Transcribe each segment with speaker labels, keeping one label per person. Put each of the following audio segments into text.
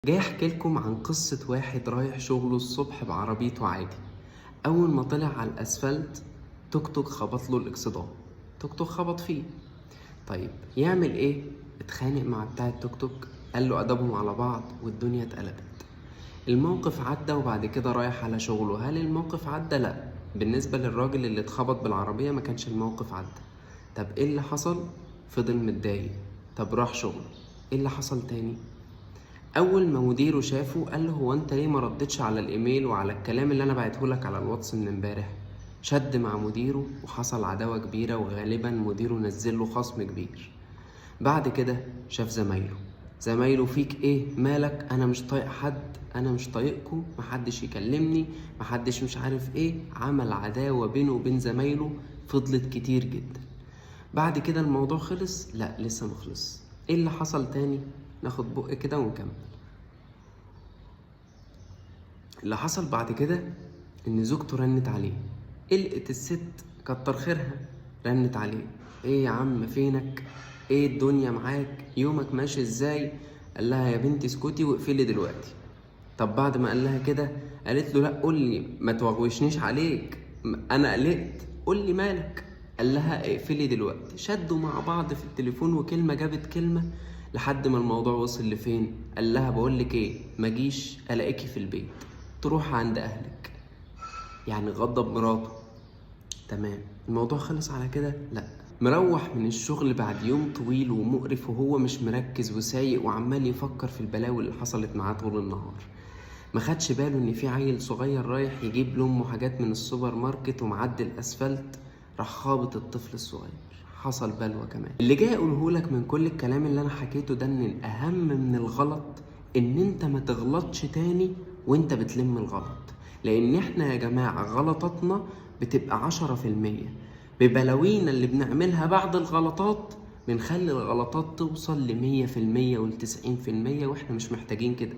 Speaker 1: جاي احكي لكم عن قصة واحد رايح شغله الصبح بعربيته عادي. اول ما طلع على الاسفلت توك توك خبط له الاكسدام. توك توك خبط فيه. طيب يعمل ايه؟ اتخانق مع بتاع التوك توك، قال له ادبهم على بعض والدنيا اتقلبت. الموقف عدى وبعد كده رايح على شغله. هل الموقف عدى؟ لا. بالنسبة للراجل اللي اتخبط بالعربية ما كانش الموقف عدى. طب ايه اللي حصل؟ فضل متضايق. طب راح شغله، ايه اللي حصل تاني؟ اول ما مديره شافه قال له هو انت ليه ما ردتش على الايميل وعلى الكلام اللي انا بعته لك على الواتس من امبارح؟ شد مع مديره وحصل عداوة كبيرة، وغالبا مديره نزل له خصم كبير. بعد كده شاف زمايله فيك ايه مالك؟ انا مش طايق حد، انا مش طايقكم، محدش يكلمني، محدش مش عارف ايه. عمل عداوة بينه وبين زمايله فضلت كتير جدا. بعد كده الموضوع خلص؟ لا، لسه مخلص. ايه اللي حصل تاني؟ ناخد بق كده ونكمل. اللي حصل بعد كده ان زوجته رنت عليه. قلقت الست، كتر خيرها، رنت عليه. ايه يا عم فينك؟ ايه الدنيا معاك؟ يومك ماشي ازاي؟ قال لها يا بنتي اسكتي واقفلي دلوقتي. طب بعد ما قال لها كده قالت له لا قول لي، ما توغوشنيش عليك، انا قلقت، قول لي مالك. قال لها اقفلي دلوقتي. شدوا مع بعض في التليفون وكلمه جابت كلمه لحد ما الموضوع وصل لفين. قال لها بقول لك ايه، ما جيش الاقيكي في البيت، تروح عند اهلك. يعني غضب مراته. تمام، الموضوع خلص على كده؟ لا. مروح من الشغل بعد يوم طويل ومقرف وهو مش مركز وسايق وعمال يفكر في البلاوي اللي حصلت معاه طول النهار. ما خدش باله ان في عيل صغير رايح يجيب لامه حاجات من السوبر ماركت ومعدي الاسفلت، راح خابط الطفل الصغير. حصل بلوى كمان. اللي جاي اقوله لك من كل الكلام اللي انا حكيته ده ان الاهم من الغلط ان انت ما تغلطش تاني وانت بتلم الغلط. لان احنا يا جماعة غلطاتنا بتبقى 10%، ببلاوينا اللي بنعملها بعد الغلطات بنخلي الغلطات توصل ل100% وال90%، واحنا مش محتاجين كده.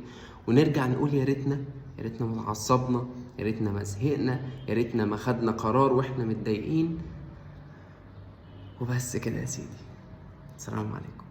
Speaker 1: ونرجع نقول يا ريتنا، يا ريتنا ما اتعصبنا، يا ريتنا ما زهقنا، يا ريتنا ما خدنا قرار واحنا متضايقين. وبس كده يا سيدي. السلام عليكم.